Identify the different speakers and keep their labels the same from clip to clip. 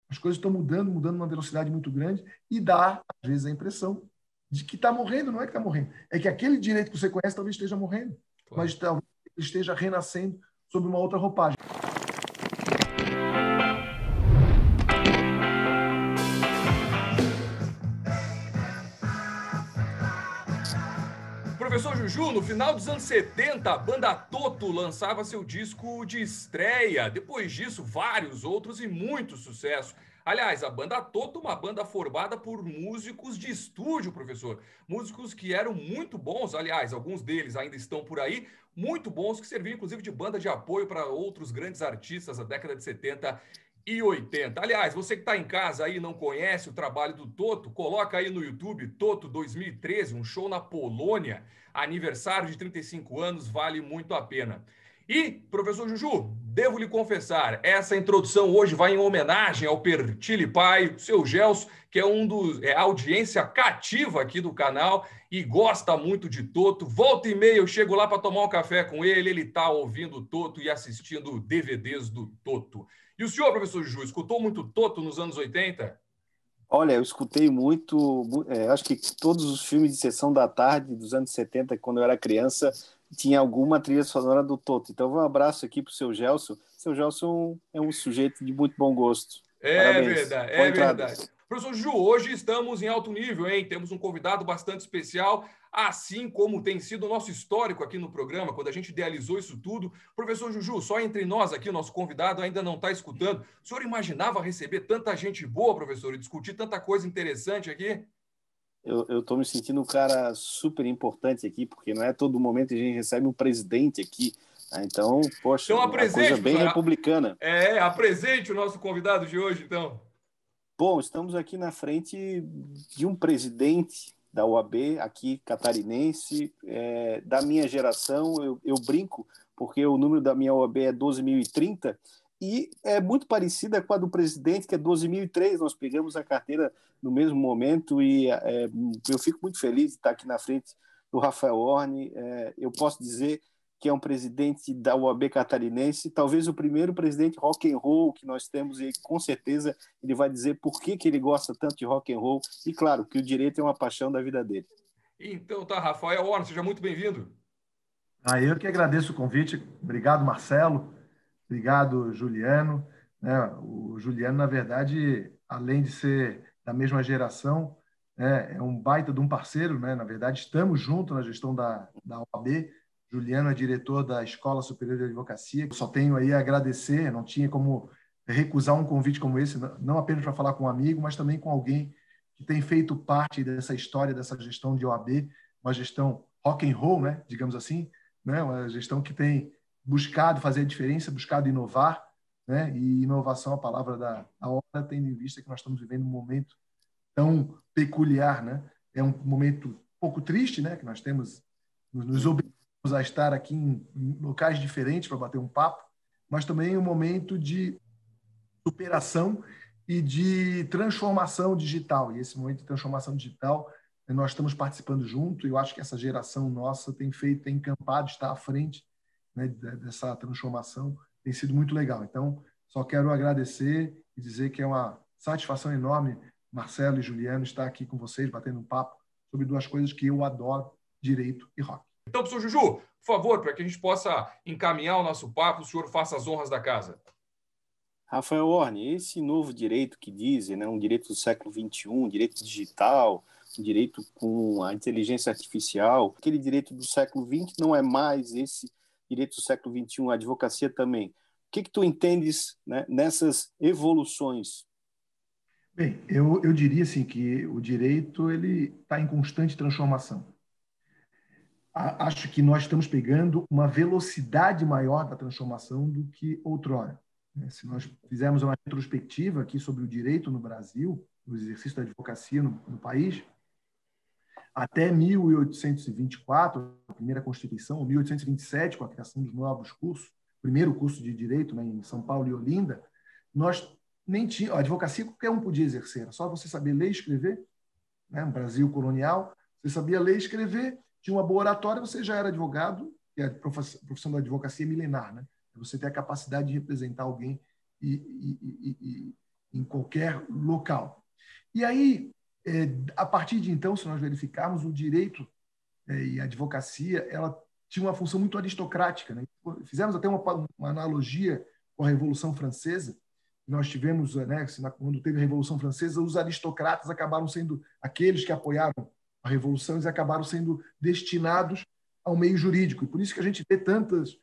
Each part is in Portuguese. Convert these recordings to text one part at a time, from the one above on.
Speaker 1: As coisas estão mudando numa velocidade muito grande e dá, às vezes, a impressão de que está morrendo. Não é que está morrendo, é que aquele direito que você conhece talvez esteja morrendo,
Speaker 2: Claro.
Speaker 1: mas talvez esteja renascendo sob uma outra roupagem.
Speaker 2: Professor Juju, no final dos anos 70, a banda Toto lançava seu disco de estreia. Depois disso, vários outros e muito sucesso. Aliás, a banda Toto, uma banda formada por músicos de estúdio, professor. Músicos que eram muito bons, aliás, alguns deles ainda estão por aí, muito bons, que serviam inclusive de banda de apoio para outros grandes artistas da década de 70 e 80. Aliás, você que está em casa aí e não conhece o trabalho do Toto, coloca aí no YouTube Toto 2013, um show na Polônia, aniversário de 35 anos, vale muito a pena. E, professor Juju, devo lhe confessar, essa introdução hoje vai em homenagem ao Pertile Pai, o seu Gelson, que é a audiência cativa aqui do canal e gosta muito de Toto. Volta e meia eu chego lá para tomar um café com ele, ele está ouvindo Toto e assistindo DVDs do Toto. E o senhor, professor Juju, escutou muito Toto nos anos 80?
Speaker 3: Olha, eu escutei muito, acho que todos os filmes de sessão da tarde dos anos 70, quando eu era criança, tinha alguma trilha sonora do Toto. Então, um abraço aqui para o seu Gelson. Seu Gelson é um sujeito de muito bom gosto.
Speaker 2: É
Speaker 3: Parabéns.
Speaker 2: verdade,
Speaker 3: Boa
Speaker 2: é
Speaker 3: entrada.
Speaker 2: verdade. Professor Ju, hoje estamos em alto nível, hein? Temos um convidado bastante especial, assim como tem sido o nosso histórico aqui no programa, quando a gente idealizou isso tudo. Professor Juju, só entre nós aqui, o nosso convidado ainda não está escutando. O senhor imaginava receber tanta gente boa, professor, e discutir tanta coisa interessante aqui?
Speaker 3: Eu estou me sentindo um cara super importante aqui, porque não é todo momento que a gente recebe um presidente aqui. Né? Então, poxa,
Speaker 2: Então,
Speaker 3: uma coisa bem republicana.
Speaker 2: Apresente o nosso convidado de hoje, então.
Speaker 3: Bom, estamos aqui na frente de um presidente da OAB, aqui catarinense, da minha geração. Eu brinco, porque o número da minha OAB é 12.030 e é muito parecida com a do presidente, que é 12.003. Nós pegamos a carteira no mesmo momento e eu fico muito feliz de estar aqui na frente do Rafael Orne. Eu posso dizer que é um presidente da OAB catarinense, talvez o primeiro presidente rock and roll que nós temos, e com certeza ele vai dizer por que ele gosta tanto de rock and roll, e claro, que o direito é uma paixão da vida dele.
Speaker 2: Então tá, Rafael Orne, seja muito bem-vindo.
Speaker 1: Eu que agradeço o convite. Obrigado, Marcelo. Obrigado, Juliano. O Juliano, na verdade, além de ser da mesma geração, é um baita de um parceiro. Na verdade, estamos juntos na gestão da OAB. Juliano é diretor da Escola Superior de Advocacia. Eu só tenho aí a agradecer, não tinha como recusar um convite como esse, não apenas para falar com um amigo, mas também com alguém que tem feito parte dessa história, dessa gestão de OAB, uma gestão rock and roll, digamos assim, uma gestão que tem buscado fazer a diferença, buscado inovar, e inovação, a palavra da hora, tendo em vista que nós estamos vivendo um momento tão peculiar. É um momento um pouco triste, que nós temos, nos obrigamos a estar aqui em locais diferentes para bater um papo, mas também um momento de superação e de transformação digital. E esse momento de transformação digital, nós estamos participando junto, e eu acho que essa geração nossa tem encampado, está à frente dessa transformação, tem sido muito legal. Então, só quero agradecer e dizer que é uma satisfação enorme, Marcelo e Juliano, estar aqui com vocês, batendo um papo sobre duas coisas que eu adoro, direito e rock.
Speaker 2: Então, professor Juju, por favor, para que a gente possa encaminhar o nosso papo, o senhor faça as honras da casa.
Speaker 3: Rafael Orne, esse novo direito que dizem, um direito do século XXI, um direito digital, um direito com a inteligência artificial, aquele direito do século XX não é mais esse direito do século XXI, a advocacia também. O que tu entendes, nessas evoluções?
Speaker 1: Bem, eu diria assim, que o direito ele está em constante transformação. Acho que nós estamos pegando uma velocidade maior da transformação do que outrora. Se nós fizermos uma retrospectiva aqui sobre o direito no Brasil, o exercício da advocacia no país, até 1824, a primeira Constituição, ou 1827, com a criação dos novos cursos, primeiro curso de direito em São Paulo e Olinda, nós nem tinha a advocacia, qualquer um podia exercer, era só você saber ler e escrever. No Brasil colonial, você sabia ler e escrever, tinha uma boa oratória, você já era advogado, que é a profissão da advocacia milenar, Você ter a capacidade de representar alguém em em qualquer local. E aí, a partir de então, se nós verificarmos, o direito e a advocacia, ela tinha uma função muito aristocrática, né? Fizemos até uma analogia com a Revolução Francesa. Nós tivemos, né, quando teve a Revolução Francesa, os aristocratas acabaram sendo aqueles que apoiaram a Revolução, eles acabaram sendo destinados ao meio jurídico. E por isso que a gente vê tantas,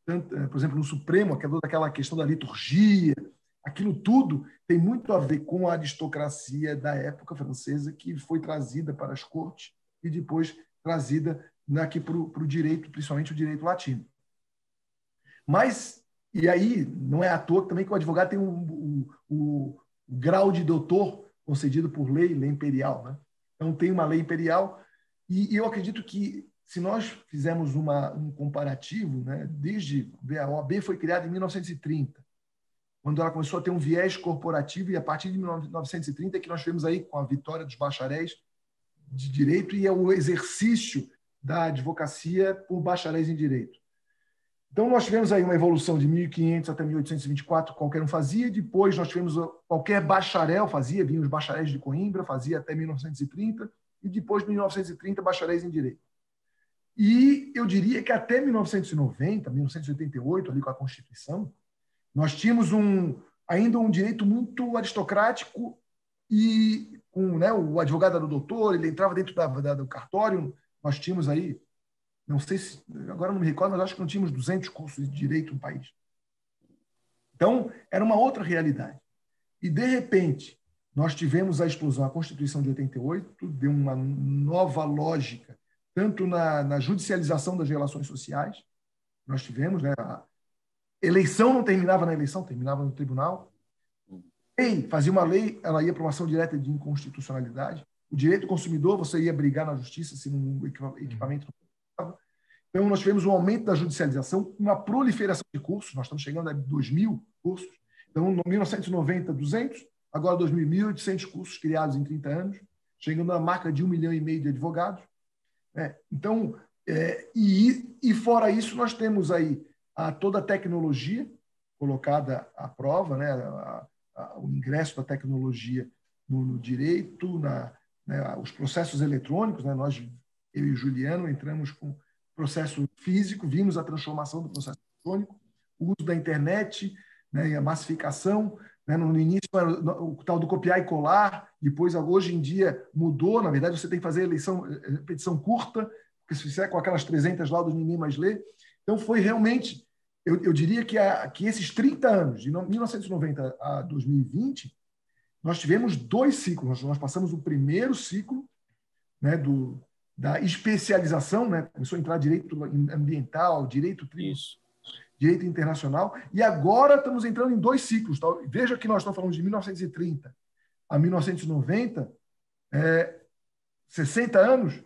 Speaker 1: por exemplo, no Supremo, aquela questão da liturgia, aquilo tudo tem muito a ver com a aristocracia da época francesa, que foi trazida para as cortes e depois trazida aqui para o direito, principalmente o direito latino. Mas, e aí, não é à toa também que o advogado tem o grau de doutor concedido por lei imperial, né? Então, tem uma lei imperial, e eu acredito que, se nós fizermos um comparativo, né, desde a OAB foi criada em 1930, quando ela começou a ter um viés corporativo, e a partir de 1930 é que nós tivemos aí com a vitória dos bacharéis de direito e o exercício da advocacia por bacharéis em direito. Então, nós tivemos aí uma evolução de 1500 até 1824, qualquer um fazia, depois nós tivemos qualquer bacharel fazia, vinham os bacharéis de Coimbra, fazia até 1930, e depois, de 1930, bacharéis em direito. E eu diria que até 1990, 1988, ali com a Constituição, nós tínhamos ainda um direito muito aristocrático e com, né, o advogado era o doutor, ele entrava dentro do cartório, nós tínhamos aí, não sei se, agora não me recordo, mas acho que não tínhamos 200 cursos de direito no país. Então, era uma outra realidade. E, de repente, nós tivemos a explosão, a Constituição de 88, deu uma nova lógica, tanto na judicialização das relações sociais, nós tivemos, né, a eleição não terminava na eleição, terminava no tribunal. Fazia uma lei, ela ia para uma ação direta de inconstitucionalidade. O direito do consumidor, você ia brigar na justiça se um equipamento não funcionava. Então, nós tivemos um aumento da judicialização, uma proliferação de cursos, nós estamos chegando a 2.000 cursos. Então, em 1990, 200, agora 2.800 cursos criados em 30 anos, chegando à marca de 1,5 milhão de advogados. Então, e fora isso, nós temos aí toda a tecnologia colocada à prova, né? O ingresso da tecnologia no direito, né? Os processos eletrônicos, né? Eu e o Juliano entramos com processo físico, vimos a transformação do processo eletrônico, o uso da internet, né? E a massificação, né? No início era o tal do copiar e colar, depois, hoje em dia, mudou, na verdade, você tem que fazer petição curta, porque se fizer com aquelas 300 laudas, ninguém mais lê. Então, foi realmente, eu diria que esses 30 anos, de 1990 a 2020, nós tivemos 2 ciclos. Nós passamos o primeiro ciclo, né, da especialização, né? Começou a entrar direito ambiental, direito tributário, direito internacional, e agora estamos entrando em 2 ciclos. Tá? Veja que nós estamos falando de 1930 a 1990, 60 anos,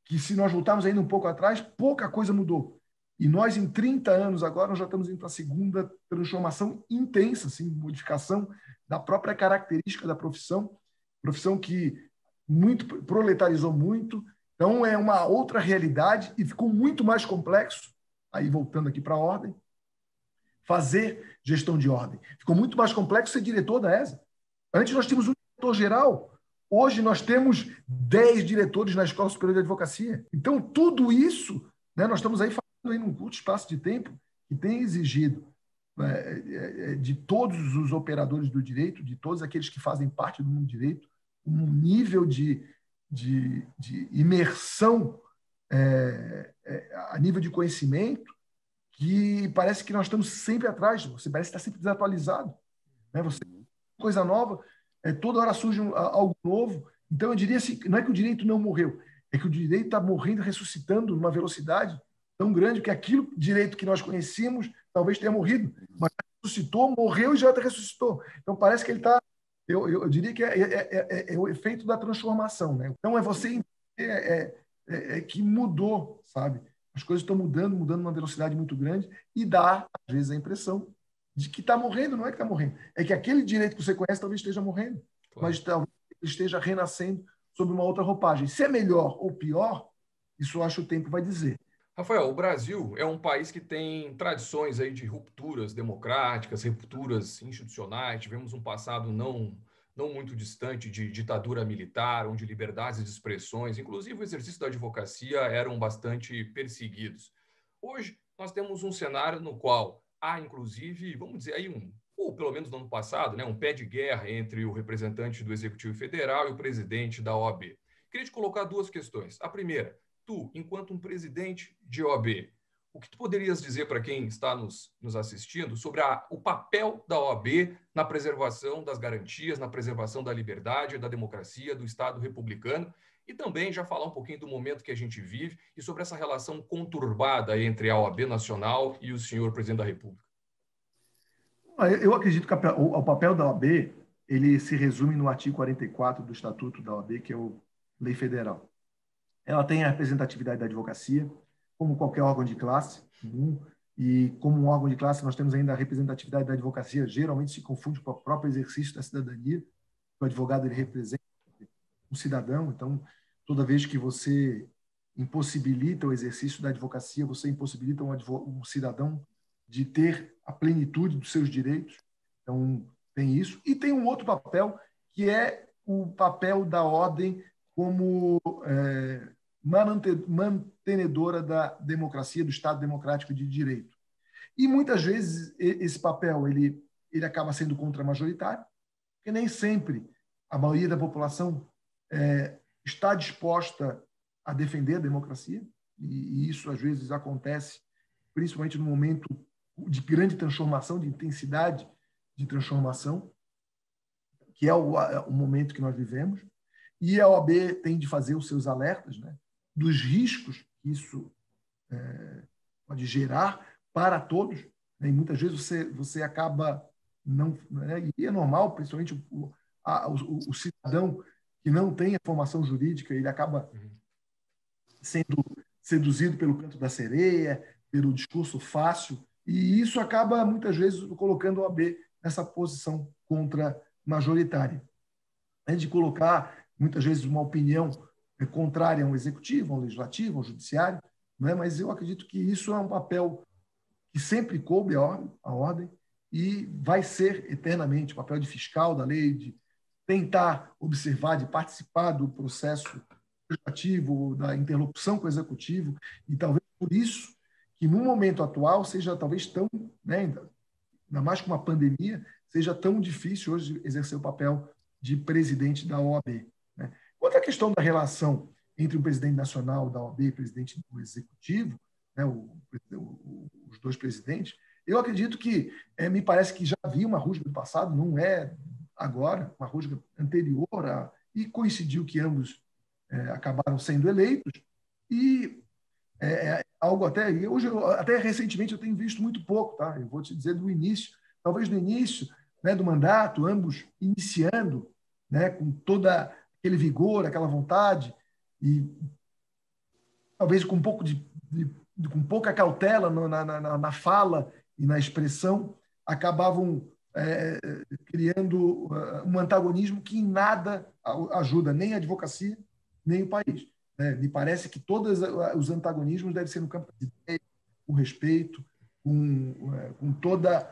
Speaker 1: que se nós voltarmos ainda um pouco atrás, pouca coisa mudou. E nós, em 30 anos agora, nós já estamos indo para a segunda transformação intensa, assim, modificação da própria característica da profissão que muito proletarizou muito. Então, é uma outra realidade e ficou muito mais complexo, aí voltando aqui para a ordem, fazer gestão de ordem. Ficou muito mais complexo ser diretor da ESA. Antes nós tínhamos um diretor-geral, hoje nós temos 10 diretores na Escola Superior de Advocacia. Então, tudo isso, né, nós estamos aí falando aí num curto espaço de tempo que tem exigido de todos os operadores do direito, de todos aqueles que fazem parte do mundo do direito, um nível de imersão a nível de conhecimento que parece que nós estamos sempre atrás, você parece estar sempre desatualizado, né? Você coisa nova, toda hora surge algo novo. Então, eu diria assim, não é que o direito não morreu, é que o direito está morrendo, ressuscitando numa velocidade tão grande que aquilo direito que nós conhecíamos talvez tenha morrido, mas ressuscitou, morreu e já ressuscitou. Então, parece que ele está... Eu diria que é o efeito da transformação, né? Então, é você que mudou, sabe? As coisas estão mudando numa velocidade muito grande e dá, às vezes, a impressão de que está morrendo. Não é que está morrendo, é que aquele direito que você conhece talvez esteja morrendo, claro, mas talvez esteja renascendo sob uma outra roupagem. Se é melhor ou pior, isso eu acho que o tempo vai dizer.
Speaker 2: Rafael, o Brasil é um país que tem tradições aí de rupturas democráticas, rupturas institucionais. Tivemos um passado não muito distante de ditadura militar, onde liberdades de expressões, inclusive o exercício da advocacia, eram bastante perseguidos. Hoje, nós temos um cenário no qual há, inclusive, vamos dizer aí ou pelo menos no ano passado, né, um pé de guerra entre o representante do Executivo Federal e o presidente da OAB. Queria te colocar duas questões. A primeira, tu, enquanto um presidente de OAB, o que tu poderias dizer para quem está nos assistindo sobre o papel da OAB na preservação das garantias, na preservação da liberdade, da democracia, do Estado republicano, e também já falar um pouquinho do momento que a gente vive e sobre essa relação conturbada entre a OAB Nacional e o senhor presidente da República?
Speaker 1: Eu acredito que o papel da OAB ele se resume no artigo 44 do Estatuto da OAB, que é a lei federal. Ela tem a representatividade da advocacia, como qualquer órgão de classe, e como um órgão de classe nós temos ainda a representatividade da advocacia, geralmente se confunde com o próprio exercício da cidadania. O advogado ele representa um cidadão, então toda vez que você impossibilita o exercício da advocacia, você impossibilita um cidadão de ter a plenitude dos seus direitos. Então, tem isso. E tem um outro papel, que é o papel da ordem como mantenedora da democracia, do Estado democrático de direito. E muitas vezes esse papel ele acaba sendo contra-majoritário, porque nem sempre a maioria da população está disposta a defender a democracia, e isso às vezes acontece principalmente no momento de grande transformação, de intensidade de transformação, que é o momento que nós vivemos. E a OAB tem de fazer os seus alertas, né, dos riscos que isso pode gerar para todos, né, e muitas vezes você acaba não, né, e é normal, principalmente o cidadão que não tem a formação jurídica, ele acaba sendo seduzido pelo canto da sereia, pelo discurso fácil, e isso acaba muitas vezes colocando a OAB nessa posição contra-majoritária, né, de colocar muitas vezes uma opinião contrária ao executivo, ao legislativo, ao judiciário, né? Mas eu acredito que isso é um papel que sempre coube à ordem e vai ser eternamente o papel de fiscal da lei, de tentar observar, de participar do processo legislativo, da interlocução com o executivo, e talvez por isso que no momento atual seja talvez tão, né, ainda mais com uma pandemia, seja tão difícil hoje exercer o papel de presidente da OAB. Né? Quanto à questão da relação entre o presidente nacional da OAB e o presidente do executivo, né, os dois presidentes, eu acredito que, me parece que já havia uma rusga do passado, não é agora, uma rusga anterior, e coincidiu que ambos acabaram sendo eleitos, e algo até, hoje, até recentemente eu tenho visto muito pouco, tá? Eu vou te dizer do início, talvez no início, né, do mandato, ambos iniciando, né, com toda aquele vigor, aquela vontade, e talvez com um pouco com pouca cautela na fala e na expressão, acabavam criando um antagonismo que em nada ajuda nem a advocacia, nem o país. Me parece que todos os antagonismos devem ser no campo da ideia, com respeito, com toda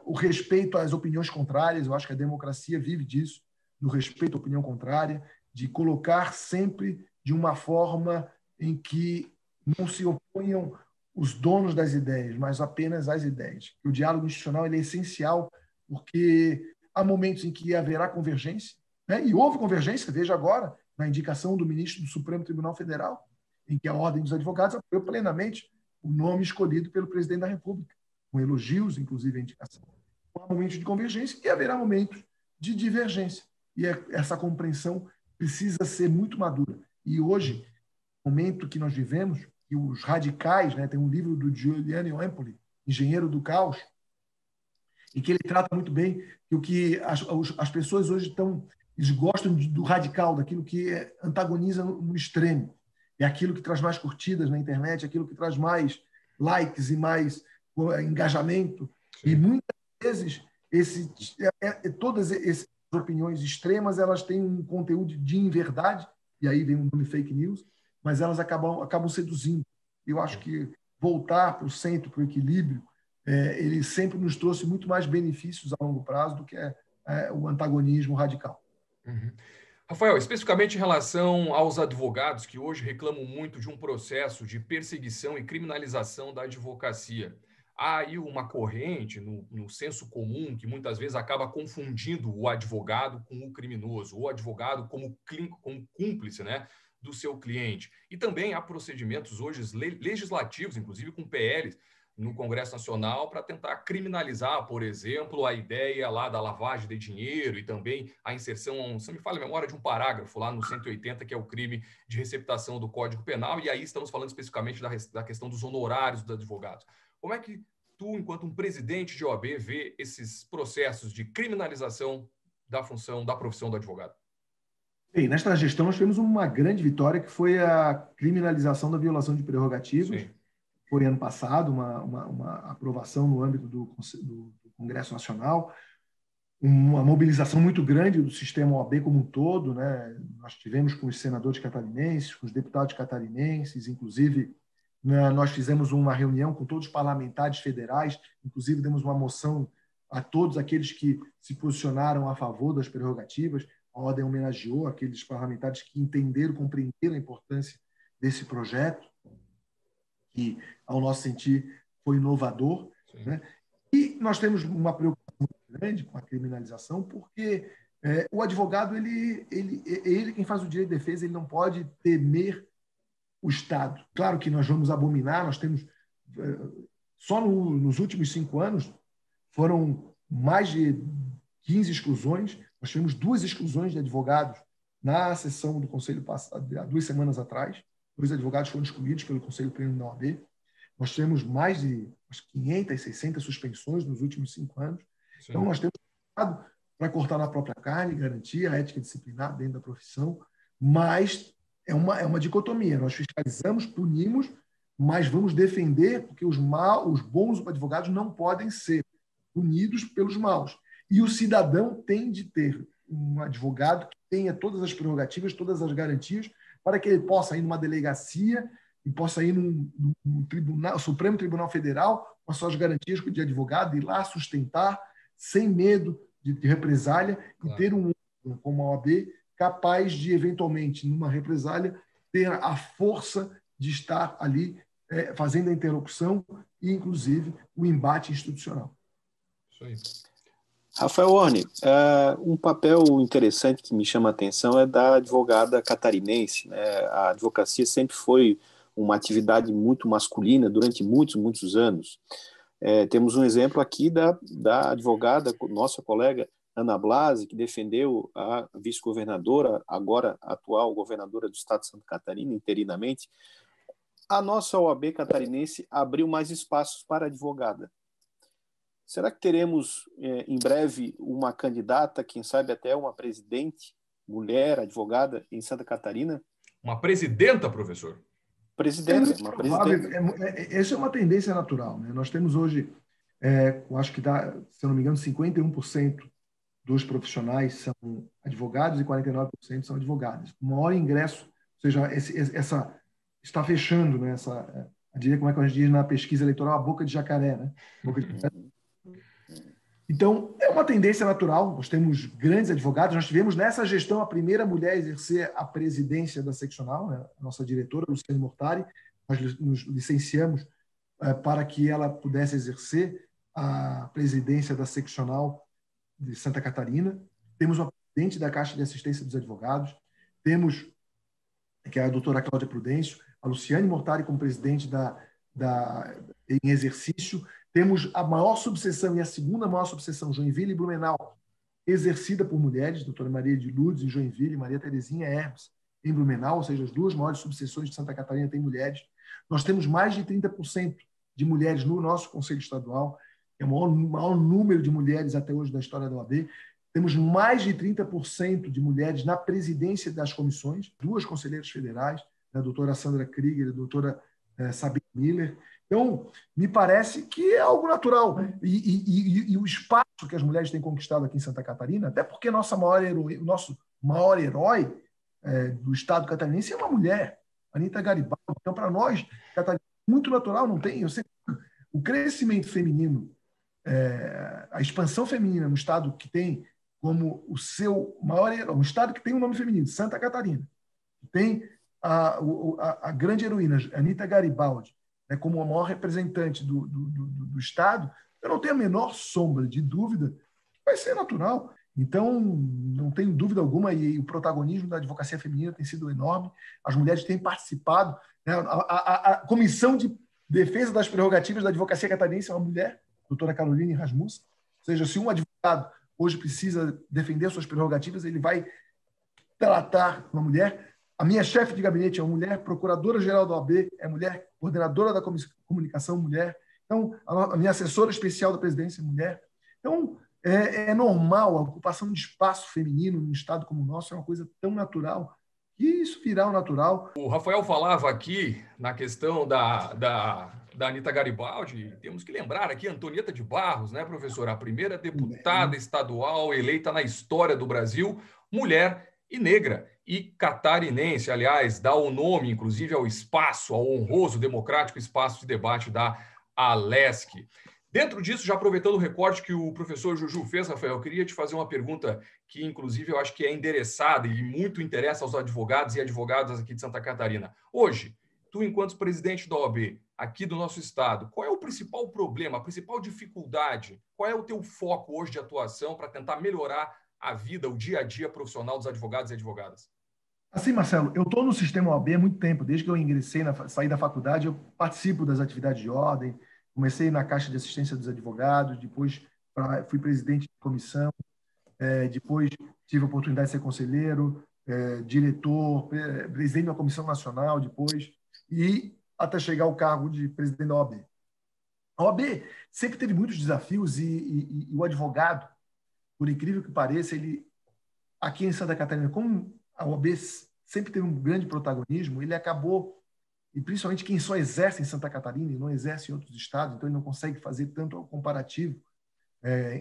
Speaker 1: o respeito às opiniões contrárias. Eu acho que a democracia vive disso, do respeito à opinião contrária, de colocar sempre de uma forma em que não se oponham os donos das ideias, mas apenas as ideias. O diálogo institucional ele é essencial, porque há momentos em que haverá convergência, né? E houve convergência, veja agora, na indicação do ministro do Supremo Tribunal Federal, em que a Ordem dos Advogados apoiou plenamente o nome escolhido pelo presidente da República, com elogios, inclusive, à indicação. Há momentos de convergência e haverá momentos de divergência. E essa compreensão precisa ser muito madura. E hoje, no momento que nós vivemos, que os radicais, né, tem um livro do Giuliano Empoli, Engenheiro do Caos, em que ele trata muito bem que as pessoas hoje eles gostam do radical, daquilo que antagoniza no extremo. É aquilo que traz mais curtidas na internet, aquilo que traz mais likes e mais engajamento. Sim. E muitas vezes todas essas opiniões extremas elas têm um conteúdo de inverdade, e aí vem o nome fake news, mas elas acabam seduzindo. Eu acho que voltar para o centro, para o equilíbrio, ele sempre nos trouxe muito mais benefícios a longo prazo do que o antagonismo radical.
Speaker 2: Uhum. Rafael, especificamente em relação aos advogados que hoje reclamam muito de um processo de perseguição e criminalização da advocacia. Há aí uma corrente no senso comum que muitas vezes acaba confundindo o advogado com o criminoso, o advogado como cúmplice, né, do seu cliente. E também há procedimentos hoje legislativos, inclusive com PLs, no Congresso Nacional para tentar criminalizar, por exemplo, a ideia lá da lavagem de dinheiro e também a inserção, se não me falha a memória, de um parágrafo lá no 180, que é o crime de receptação do Código Penal, e aí estamos falando especificamente da questão dos honorários dos advogados. Como é que tu, enquanto um presidente de OAB, vê esses processos de criminalização da função, da profissão do advogado?
Speaker 1: Bem, nesta gestão nós tivemos uma grande vitória, que foi a criminalização da violação de prerrogativas. Sim. Foi ano passado uma aprovação no âmbito do Congresso Nacional, uma mobilização muito grande do sistema OAB como um todo, né? Nós tivemos com os senadores catarinenses, com os deputados catarinenses, inclusive nós fizemos uma reunião com todos os parlamentares federais, inclusive demos uma moção a todos aqueles que se posicionaram a favor das prerrogativas. A ordem homenageou aqueles parlamentares que entenderam, compreenderam a importância desse projeto, que, ao nosso sentir, foi inovador. Né? E nós temos uma preocupação muito grande com a criminalização, porque o advogado, ele quem faz o direito de defesa, ele não pode temer o Estado. Claro que nós vamos abominar, nós temos, só nos últimos 5 anos, foram mais de 15 exclusões, nós tivemos 2 exclusões de advogados na sessão do Conselho passado, há 2 semanas atrás. 2 advogados foram excluídos pelo Conselho Pleno da OAB. Nós temos mais de 500, 600 suspensões nos últimos 5 anos. Sim. Então, nós temos para cortar na própria carne, garantir a ética disciplinar dentro da profissão, mas é uma dicotomia. Nós fiscalizamos, punimos, mas vamos defender, porque os bons advogados não podem ser punidos pelos maus. E o cidadão tem de ter um advogado que tenha todas as prerrogativas, todas as garantias, para que ele possa ir numa delegacia e possa ir num tribunal, Supremo Tribunal Federal, com as suas garantias de advogado, ir lá sustentar, sem medo de represália, claro. E ter um órgão como a OAB capaz de, eventualmente, numa represália, ter a força de estar ali fazendo a interlocução e, inclusive, o embate institucional.
Speaker 2: Isso aí.
Speaker 3: Rafael Orne, um papel interessante que me chama a atenção é da advogada catarinense, né? A advocacia sempre foi uma atividade muito masculina durante muitos, muitos anos. Temos um exemplo aqui da advogada, nossa colega Ana Blasi, que defendeu a vice-governadora, agora atual governadora do estado de Santa Catarina, interinamente. A nossa OAB catarinense abriu mais espaços para a advogada. Será que teremos, em breve, uma candidata, quem sabe até uma presidente, mulher, advogada, em Santa Catarina?
Speaker 2: Uma presidenta, professor?
Speaker 3: Presidenta, uma presidenta.
Speaker 1: Essa é uma tendência natural. Né? Nós temos hoje, acho que dá, se eu não me engano, 51% dos profissionais são advogados e 49% são advogadas. O maior ingresso, ou seja, está fechando, né, eu diria, como é que a gente diz na pesquisa eleitoral, a boca de jacaré. Né? Boca de jacaré. Então, é uma tendência natural. Nós temos grandes advogados. Nós tivemos nessa gestão a primeira mulher a exercer a presidência da seccional, né? A nossa diretora, Luciane Mortari. Nós nos licenciamos para que ela pudesse exercer a presidência da seccional de Santa Catarina. Temos uma presidente da Caixa de Assistência dos Advogados. Temos, que é a doutora Cláudia Prudêncio, a Luciane Mortari como presidente em exercício. Temos a maior subseção e a segunda maior subseção, Joinville e Blumenau, exercida por mulheres, doutora Maria de Lourdes em Joinville e Maria Terezinha Hermes em Blumenau, ou seja, as 2 maiores subseções de Santa Catarina têm mulheres. Nós temos mais de 30% de mulheres no nosso Conselho Estadual, que é o maior número de mulheres até hoje da história da OAB. Temos mais de 30% de mulheres na presidência das comissões, 2 conselheiras federais, a doutora Sandra Krieger e a doutora Sabine Miller. Então, me parece que é algo natural. E o espaço que as mulheres têm conquistado aqui em Santa Catarina, até porque o nosso maior herói do Estado catarinense é uma mulher. Anitta Garibaldi. Então, para nós, Catarina, é muito natural, não tem? Eu sei, o crescimento feminino, a expansão feminina no estado que tem como o seu maior herói, um estado que tem um nome feminino, Santa Catarina, que tem a grande heroína, Anitta Garibaldi, né, como a maior representante do estado, eu não tenho a menor sombra de dúvida que vai ser natural. Então, não tenho dúvida alguma, e o protagonismo da advocacia feminina tem sido enorme. As mulheres têm participado, né? A Comissão de Defesa das Prerrogativas da Advocacia Catarinense é uma mulher, a doutora Caroline Rasmussen. Ou seja, se um advogado hoje precisa defender suas prerrogativas, ele vai tratar uma mulher. A minha chefe de gabinete é uma mulher, procuradora-geral da OAB é mulher, coordenadora da comunicação mulher. Então, a minha assessora especial da presidência é mulher. Então, é normal, a ocupação de espaço feminino num estado como o nosso é uma coisa tão natural que isso virá o natural.
Speaker 2: O Rafael falava aqui na questão da Anitta Garibaldi. Temos que lembrar aqui Antonieta de Barros, né, professora? A primeira deputada estadual eleita na história do Brasil, mulher e negra e catarinense. Aliás, dá o nome, inclusive, ao espaço, ao honroso, democrático espaço de debate da Alesc. Dentro disso, já aproveitando o recorte que o professor Juju fez, Rafael, eu queria te fazer uma pergunta que, inclusive, eu acho que é endereçada e muito interessa aos advogados e advogadas aqui de Santa Catarina. Hoje, tu, enquanto presidente da OAB, aqui do nosso estado, qual é o principal problema, a principal dificuldade? Qual é o teu foco hoje de atuação para tentar melhorar a vida, o dia a dia profissional dos advogados e advogadas?
Speaker 1: Assim, Marcelo, eu estou no sistema OAB há muito tempo. Desde que eu ingressei, saí da faculdade, eu participo das atividades de ordem. Comecei na Caixa de Assistência dos Advogados, depois fui presidente de comissão, depois tive a oportunidade de ser conselheiro, diretor, presidente da Comissão Nacional depois, e até chegar ao cargo de presidente da OAB. A OAB sempre teve muitos desafios e o advogado, por incrível que pareça, ele, aqui em Santa Catarina, como a OAB sempre teve um grande protagonismo, ele acabou, e principalmente quem só exerce em Santa Catarina e não exerce em outros estados, então ele não consegue fazer tanto o comparativo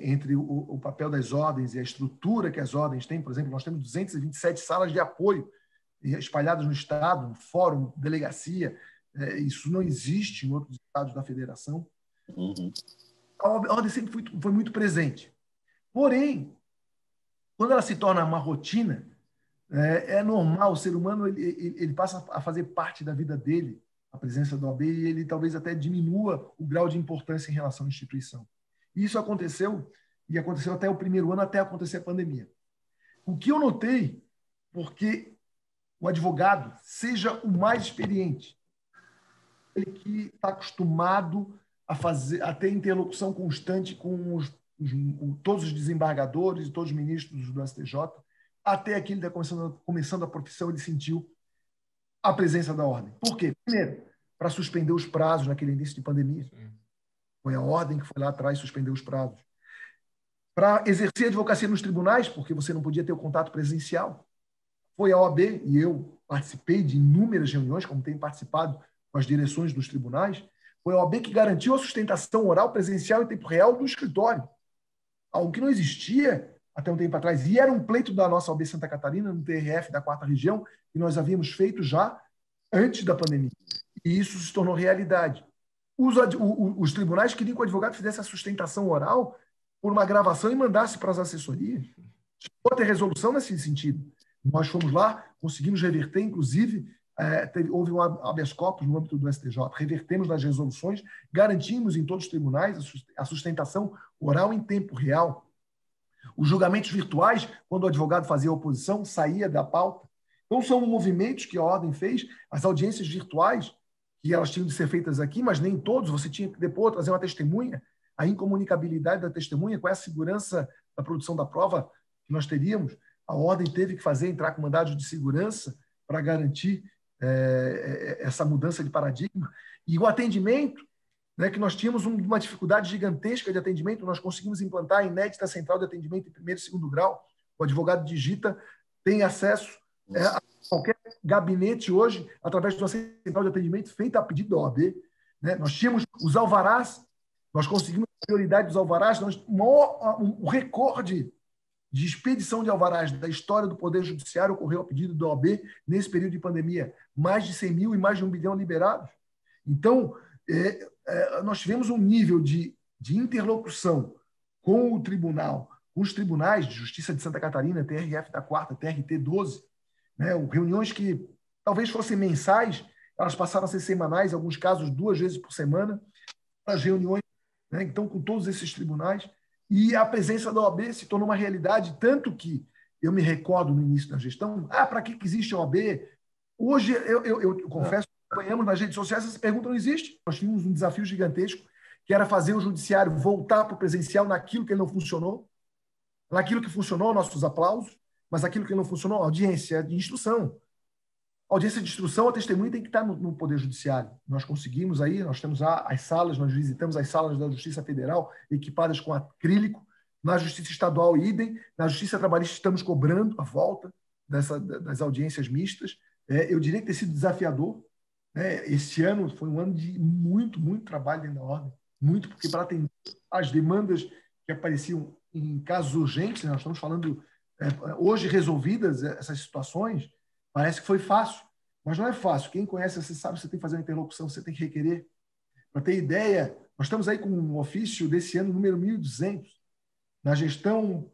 Speaker 1: entre o papel das ordens e a estrutura que as ordens têm. Por exemplo, nós temos 227 salas de apoio espalhadas no estado, no fórum, delegacia. Isso não existe em outros estados da federação. Uhum. A ordem sempre foi muito presente. Porém, quando ela se torna uma rotina, é normal, o ser humano ele passa a fazer parte da vida dele, a presença da OAB, e ele talvez até diminua o grau de importância em relação à instituição. E isso aconteceu, e aconteceu até o primeiro ano, até acontecer a pandemia. O que eu notei, porque o advogado seja o mais experiente, ele que está acostumado a ter interlocução constante com todos os desembargadores e todos os ministros do STJ, até aqui ele está começando a profissão, ele sentiu a presença da ordem. Por quê? Primeiro, para suspender os prazos naquele início de pandemia. Sim. Foi a ordem que foi lá atrás suspender os prazos. Para exercer a advocacia nos tribunais, porque você não podia ter o contato presencial. Foi a OAB, e eu participei de inúmeras reuniões, como tenho participado com as direções dos tribunais, foi a OAB que garantiu a sustentação oral presencial em tempo real do escritório. Algo que não existia até um tempo atrás, e era um pleito da nossa OAB Santa Catarina, no TRF da 4ª Região, que nós havíamos feito já antes da pandemia. E isso se tornou realidade. Os tribunais queriam que o advogado fizesse a sustentação oral por uma gravação e mandasse para as assessorias. Chegou a ter resolução nesse sentido. Nós fomos lá, conseguimos reverter, inclusive, houve um habeas corpus no âmbito do STJ, revertemos nas resoluções, garantimos em todos os tribunais a sustentação oral em tempo real. Os julgamentos virtuais, quando o advogado fazia oposição, saía da pauta. Então, são movimentos que a ordem fez, as audiências virtuais, que elas tinham de ser feitas aqui, mas nem todos, você tinha que depor, trazer uma testemunha, a incomunicabilidade da testemunha, qual é a segurança da produção da prova que nós teríamos. A ordem teve que entrar com mandados de segurança para garantir essa mudança de paradigma. E o atendimento, né, que nós tínhamos uma dificuldade gigantesca de atendimento, nós conseguimos implantar a inédita central de atendimento em primeiro e segundo grau. O advogado digita, tem acesso a qualquer gabinete hoje, através de uma central de atendimento feita a pedido da OAB. Né? Nós tínhamos os alvarás, nós conseguimos a prioridade dos alvarás, o recorde de expedição de alvarás da história do Poder Judiciário ocorreu a pedido da OAB nesse período de pandemia. Mais de 100 mil e mais de 1 bilhão liberados. Então, nós tivemos um nível de interlocução com o tribunal, com os tribunais de Justiça de Santa Catarina, TRF da 4ª, TRT 12, né, reuniões que talvez fossem mensais, elas passaram a ser semanais, em alguns casos 2 vezes por semana, as reuniões, né, então, com todos esses tribunais, e a presença da OAB se tornou uma realidade, tanto que eu me recordo no início da gestão, para que existe a OAB? Hoje, eu confesso, acompanhamos nas redes sociais, essa pergunta não existe. Nós tínhamos um desafio gigantesco, que era fazer o judiciário voltar para o presencial naquilo que ele não funcionou, naquilo que funcionou, nossos aplausos, mas aquilo que não funcionou, audiência de instrução. A audiência de instrução, a testemunha tem que estar no Poder Judiciário. Nós conseguimos aí, nós temos as salas, nós visitamos as salas da Justiça Federal, equipadas com acrílico, na Justiça Estadual, idem, na Justiça Trabalhista estamos cobrando a volta das audiências mistas. Eu diria que tem sido desafiador. Este ano foi um ano de muito, muito trabalho dentro da ordem, muito, porque para atender as demandas que apareciam em casos urgentes, nós estamos falando hoje resolvidas essas situações, parece que foi fácil, mas não é fácil. Quem conhece, você sabe, você tem que fazer uma interlocução, você tem que requerer. Para ter ideia, nós estamos aí com um ofício desse ano, número 1.200. Na gestão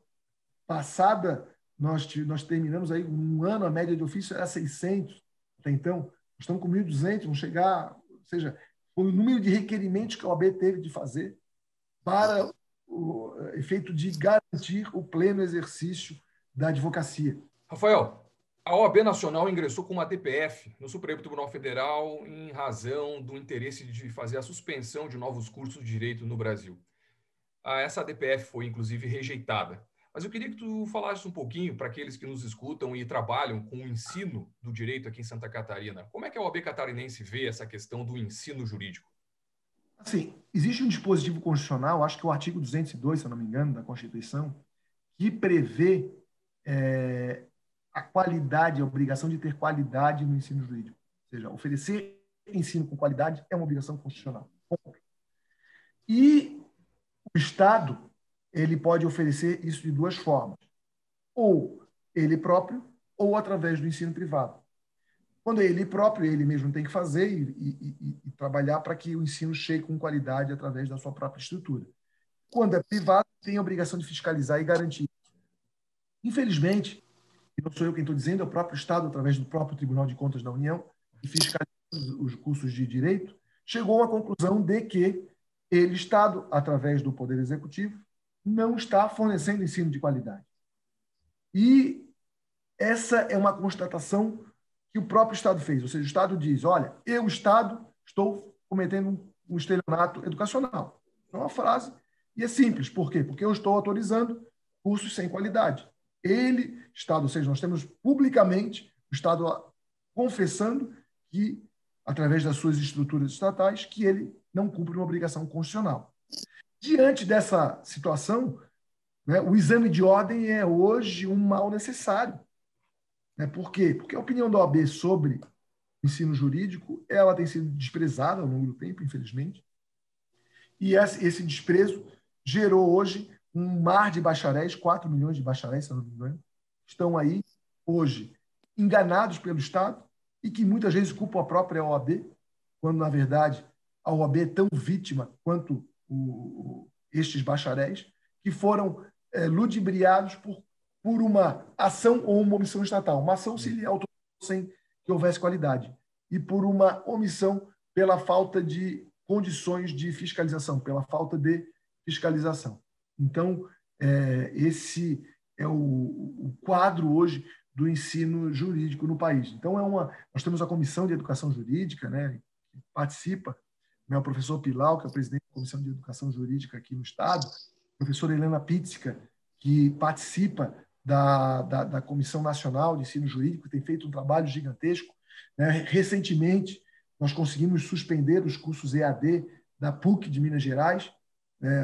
Speaker 1: passada, nós terminamos aí um ano, a média de ofício era 600. Até então, nós estamos com 1.200, vamos chegar, ou seja, foi o número de requerimentos que a OAB teve de fazer para o efeito de garantir o pleno exercício da advocacia.
Speaker 2: Rafael, a OAB Nacional ingressou com uma DPF no Supremo Tribunal Federal em razão do interesse de fazer a suspensão de novos cursos de direito no Brasil. Essa DPF foi, inclusive, rejeitada. Mas eu queria que tu falasse um pouquinho para aqueles que nos escutam e trabalham com o ensino do direito aqui em Santa Catarina. Como é que a OAB catarinense vê essa questão do ensino jurídico?
Speaker 1: Assim, existe um dispositivo constitucional, acho que é o artigo 202, se eu não me engano, da Constituição, que prevê a qualidade, a obrigação de ter qualidade no ensino jurídico. Ou seja, oferecer ensino com qualidade é uma obrigação constitucional. E o Estado, ele pode oferecer isso de 2 formas. Ou ele próprio, ou através do ensino privado. Quando é ele próprio, ele mesmo tem que fazer e trabalhar para que o ensino chegue com qualidade através da sua própria estrutura. Quando é privado, tem a obrigação de fiscalizar e garantir. Infelizmente, e não sou eu quem estou dizendo, é o próprio Estado, através do próprio Tribunal de Contas da União, que fiscaliza os cursos de direito, chegou à conclusão de que ele, Estado, através do Poder Executivo, não está fornecendo ensino de qualidade. E essa é uma constatação que o próprio Estado fez. Ou seja, o Estado diz, olha, eu, Estado, estou cometendo um estelionato educacional. É uma frase, e é simples. Por quê? Porque eu estou autorizando cursos sem qualidade. Ele, Estado, ou seja, nós temos publicamente o Estado confessando que, através das suas estruturas estatais, que ele não cumpre uma obrigação constitucional. Diante dessa situação, né, o exame de ordem é hoje um mal necessário. Por quê? Porque a opinião da OAB sobre o ensino jurídico ela tem sido desprezada ao longo do tempo, infelizmente, e esse desprezo gerou hoje um mar de bacharéis, 4 milhões de bacharéis, se não me engano, estão aí hoje enganados pelo Estado e que muitas vezes culpam a própria OAB, quando, na verdade, a OAB é tão vítima quanto estes bacharéis, que foram ludibriados por uma ação ou uma omissão estatal. Uma ação se autorizou sem que houvesse qualidade. E por uma omissão pela falta de condições de fiscalização, pela falta de fiscalização. Então, esse é o quadro hoje do ensino jurídico no país. Então, nós temos a Comissão de Educação Jurídica, né, que participa, né, o professor Pilau, que é o presidente da Comissão de Educação Jurídica aqui no Estado, a professora Helena Pizzica, que participa da Comissão Nacional de Ensino Jurídico, que tem feito um trabalho gigantesco. Né? Recentemente, nós conseguimos suspender os cursos EAD da PUC de Minas Gerais,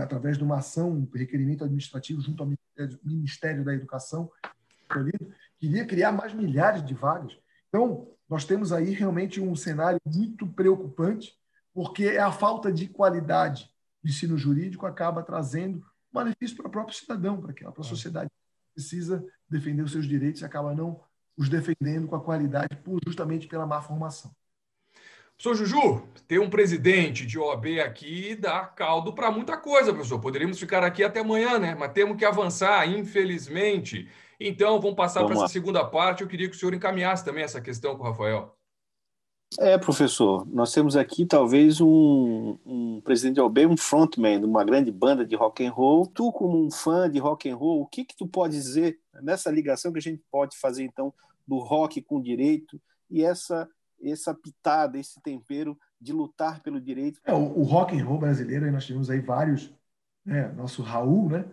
Speaker 1: através de uma ação, um requerimento administrativo junto ao Ministério da Educação, que iria criar mais milhares de vagas. Então, nós temos aí realmente um cenário muito preocupante, porque a falta de qualidade do ensino jurídico acaba trazendo malefício para o próprio cidadão, para a sociedade. precisa defender os seus direitos e acaba não os defendendo com a qualidade justamente pela má formação.
Speaker 2: Professor Juju, ter um presidente de OAB aqui dá caldo para muita coisa, professor. Poderíamos ficar aqui até amanhã, né? Mas temos que avançar, infelizmente. Então, vamos passar para essa segunda parte. Eu queria que o senhor encaminhasse também essa questão com o Rafael.
Speaker 3: Professor, nós temos aqui talvez um presidente de OAB, um frontman de uma grande banda de rock and roll. Tu, como um fã de rock and roll, o que tu pode dizer nessa ligação que a gente pode fazer, então, do rock com o direito e essa pitada, esse tempero de lutar pelo direito?
Speaker 1: O rock and roll brasileiro, aí nós tivemos aí vários, né? Nosso Raul, né?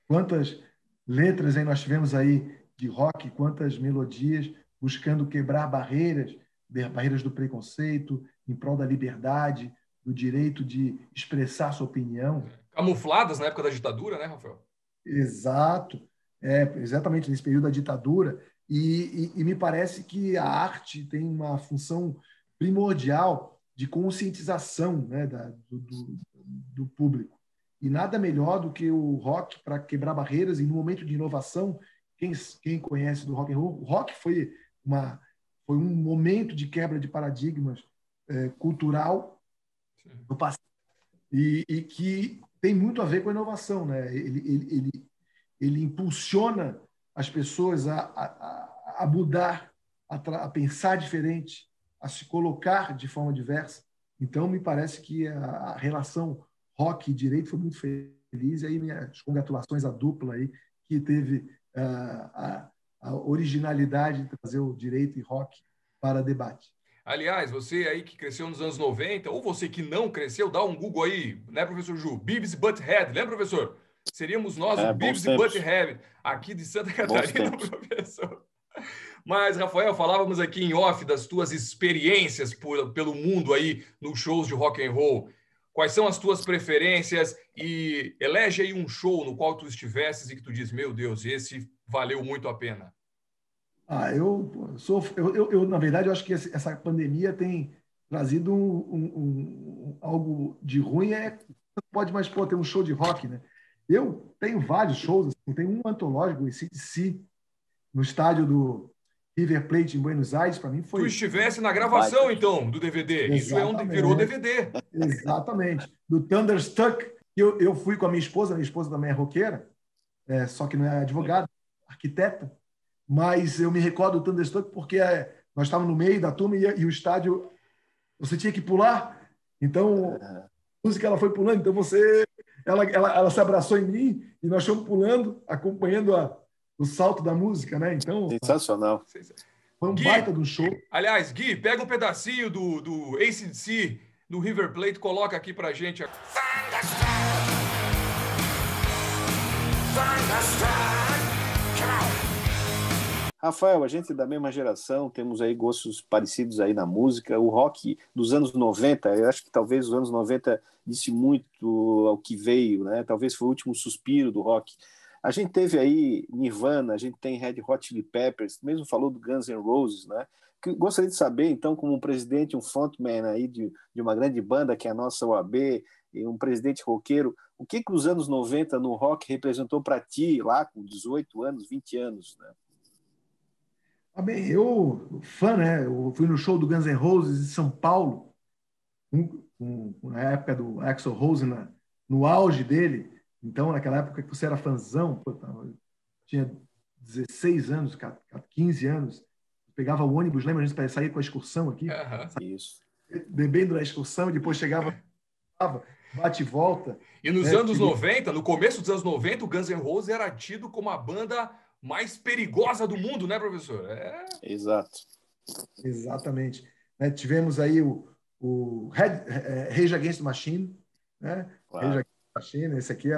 Speaker 1: Quantas letras aí nós tivemos aí de rock, quantas melodias buscando quebrar barreiras do preconceito, em prol da liberdade, do direito de expressar sua opinião.
Speaker 2: Camufladas na época da ditadura, né, Rafael?
Speaker 1: Exato. Exatamente nesse período da ditadura. E me parece que a arte tem uma função primordial de conscientização, né, do público. E nada melhor do que o rock para quebrar barreiras. E no momento de inovação, quem conhece do rock and roll, o rock foi um momento de quebra de paradigmas cultural no passado e que tem muito a ver com a inovação, né? Ele impulsiona as pessoas a mudar, a pensar diferente, a se colocar de forma diversa. Então, me parece que a relação rock e direito foi muito feliz. E aí, minhas congratulações à dupla aí, que teve a originalidade de trazer o direito e rock para debate.
Speaker 2: Aliás, você aí que cresceu nos anos 90, ou você que não cresceu, dá um Google aí, né, professor Ju? Beavis e Butthead, lembra, professor? Seríamos nós, o Beavis e Butthead, aqui de Santa Catarina, professor. Mas, Rafael, falávamos aqui em off das tuas experiências pelo mundo aí nos shows de rock and roll. Quais são as tuas preferências? E elege aí um show no qual tu estivesses e que tu diz, meu Deus, esse valeu muito a pena.
Speaker 1: Na verdade, eu acho que essa pandemia tem trazido algo de ruim. Não pode mais ter um show de rock, né? Eu tenho vários shows, assim, tem um antológico, o AC/DC, no estádio do River Plate em Buenos Aires, para mim foi...
Speaker 2: Tu estivesse na gravação, então, do DVD.
Speaker 1: Exatamente.
Speaker 2: Isso virou DVD.
Speaker 1: Exatamente. Do Thunderstruck, eu fui com a minha esposa também é roqueira, só que não é advogada, arquiteta, mas eu me recordo do Thunderstruck porque nós estávamos no meio da turma e o estádio, você tinha que pular, então a música ela foi pulando, então ela se abraçou em mim e nós fomos pulando, acompanhando o salto da música, né? Então,
Speaker 3: sensacional.
Speaker 1: Foi um baita do show.
Speaker 2: Aliás, Gui, pega um pedacinho do AC/DC, do River Plate, coloca aqui pra gente.
Speaker 3: Rafael, a gente é da mesma geração, temos aí gostos parecidos aí na música. O rock dos anos 90, eu acho que talvez os anos 90 disse muito ao que veio, né? Talvez foi o último suspiro do rock. A gente teve aí Nirvana, a gente tem Red Hot Chili Peppers, mesmo falou do Guns N' Roses, né? Gostaria de saber, então, como um presidente, um frontman aí de uma grande banda que é a nossa OAB, e um presidente roqueiro, o que os anos 90 no rock representou para ti lá com 18 anos, 20 anos, né?
Speaker 1: Bem, eu, fã, né? Eu fui no show do Guns N' Roses em São Paulo, na época do Axl Rose, no auge dele. Então, naquela época que você era fãzão, tinha 16 anos, 15 anos, pegava o ônibus, lembra? A gente saía com a excursão aqui,
Speaker 3: Isso.
Speaker 1: Bebendo na excursão, e depois chegava, bate e volta.
Speaker 2: E nos anos 90, no começo dos anos 90, o Guns N' Roses era tido como a banda mais perigosa do mundo, né, professor?
Speaker 3: Exato.
Speaker 1: Exatamente. Tivemos aí o Rage Against the Machine, né?
Speaker 3: Claro.
Speaker 1: Rage Against the Machine, esse aqui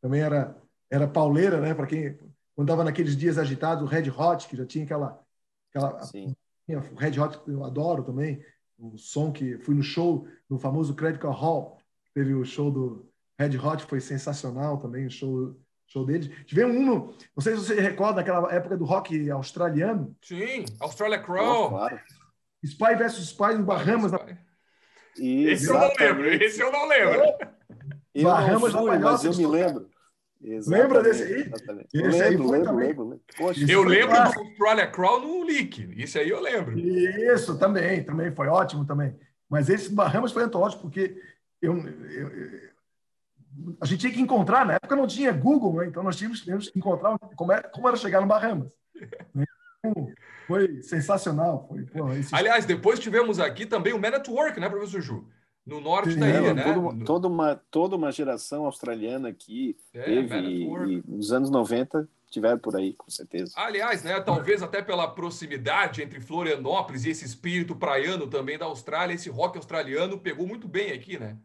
Speaker 1: também era pauleira, né? Para quem quando estava naqueles dias agitados, o Red Hot, que já tinha aquela o Red Hot eu adoro também, o som que fui no show, no famoso Critical Hall, teve o show do Red Hot, foi sensacional também, o show deles. Tivemos não sei se você recorda daquela época do rock australiano.
Speaker 2: Sim, Australia Crow.
Speaker 3: Claro.
Speaker 1: Spy vs Spy no Bahamas.
Speaker 2: Esse eu não lembro.
Speaker 3: Eu
Speaker 1: Bahamas
Speaker 3: não fui, mas eu me lembro.
Speaker 1: Lembra desse aí?
Speaker 3: Exatamente.
Speaker 1: Esse aí foi também.
Speaker 3: Lembro. Poxa,
Speaker 2: Eu
Speaker 1: foi
Speaker 2: lembro
Speaker 1: clássico.
Speaker 2: do Australia Crawl no Leak. Isso aí eu lembro.
Speaker 1: Isso, também foi ótimo também. Mas esse Bahamas foi antológico, porque a gente tinha que encontrar, na época não tinha Google, né? Então nós tínhamos que encontrar como era chegar no Bahamas. Então, foi sensacional.
Speaker 2: Aliás, depois tivemos aqui também o Man at Work, né, professor Ju? No norte da ilha, né?
Speaker 3: Toda uma geração australiana aqui teve, e nos anos 90 tiveram por aí, com certeza.
Speaker 2: Aliás, né, talvez até pela proximidade entre Florianópolis e esse espírito praiano também da Austrália, esse rock australiano pegou muito bem aqui, né?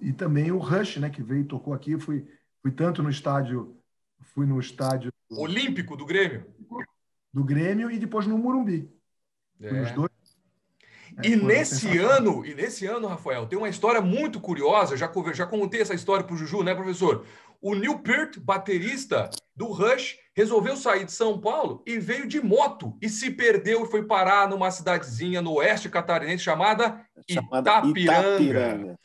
Speaker 1: E também o Rush, né, que veio e tocou aqui. Eu fui tanto no estádio
Speaker 2: Olímpico do Grêmio.
Speaker 1: E depois no Morumbi. Nos dois.
Speaker 2: E nesse ano, Rafael, tem uma história muito curiosa. Já contei essa história para o Juju, né, professor? O Neil Peart, baterista do Rush, resolveu sair de São Paulo e veio de moto e se perdeu e foi parar numa cidadezinha no oeste catarinense chamada Itapiranga.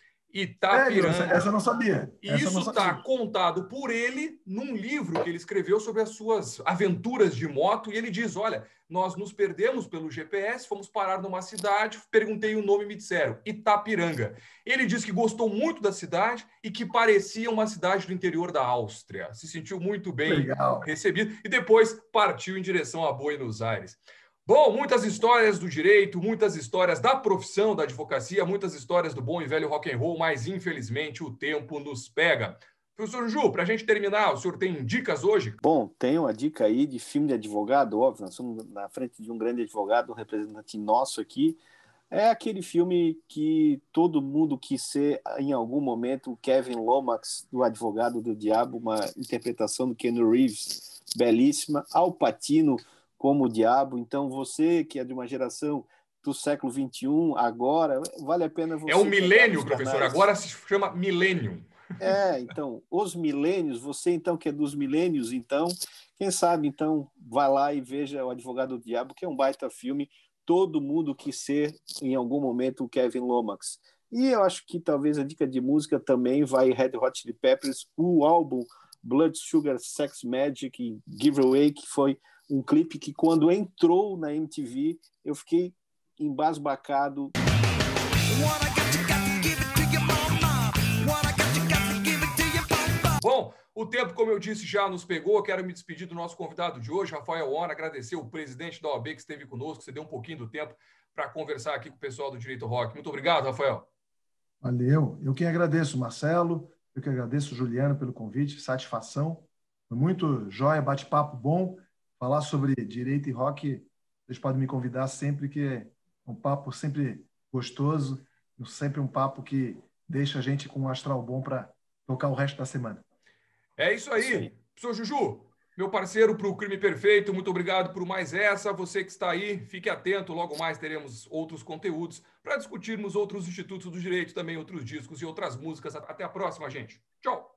Speaker 1: Essa eu não sabia.
Speaker 2: Isso está contado por ele num livro que ele escreveu sobre as suas aventuras de moto. E ele diz, olha, nós nos perdemos pelo GPS, fomos parar numa cidade, perguntei o nome e me disseram Itapiranga. Ele diz que gostou muito da cidade e que parecia uma cidade do interior da Áustria. Se sentiu muito bem recebido e depois partiu em direção a Buenos Aires. Bom, muitas histórias do direito, muitas histórias da profissão da advocacia, muitas histórias do bom e velho rock and roll, mas infelizmente o tempo nos pega. Professor Ju, para a gente terminar, o senhor tem dicas hoje?
Speaker 3: Bom, tem uma dica aí de filme de advogado, óbvio, nós estamos na frente de um grande advogado, um representante nosso aqui. É aquele filme que todo mundo quis ser, em algum momento, o Kevin Lomax, do Advogado do Diabo, uma interpretação do Keanu Reeves, belíssima, Al Pacino como o Diabo. Então, você que é de uma geração do século XXI, agora, vale a pena você...
Speaker 2: É o milênio, professor, agora se chama milênio.
Speaker 3: Então, os milênios, você então que é dos milênios, então, quem sabe, então, vai lá e veja o Advogado do Diabo, que é um baita filme, todo mundo quis ser, em algum momento, o Kevin Lomax. E eu acho que talvez a dica de música também vai Red Hot Chili Peppers, o álbum Blood Sugar Sex Magic Giveaway, que foi um clipe que quando entrou na MTV, eu fiquei embasbacado.
Speaker 2: Bom, o tempo, como eu disse, já nos pegou. Quero me despedir do nosso convidado de hoje, Rafael Ona, agradecer o presidente da OAB que esteve conosco, que você deu um pouquinho do tempo para conversar aqui com o pessoal do Direito Rock. Muito obrigado, Rafael.
Speaker 1: Valeu. Eu que agradeço, Marcelo. Eu que agradeço, Juliano, pelo convite. Satisfação. Foi muito jóia, bate-papo bom. Falar sobre direito e rock, vocês podem me convidar sempre, que é um papo sempre gostoso, sempre um papo que deixa a gente com um astral bom para tocar o resto da semana.
Speaker 2: É isso aí. Professor Juju, meu parceiro para o Crime Perfeito, muito obrigado por mais essa. Você que está aí, fique atento, logo mais teremos outros conteúdos para discutirmos outros institutos do direito, também outros discos e outras músicas. Até a próxima, gente. Tchau!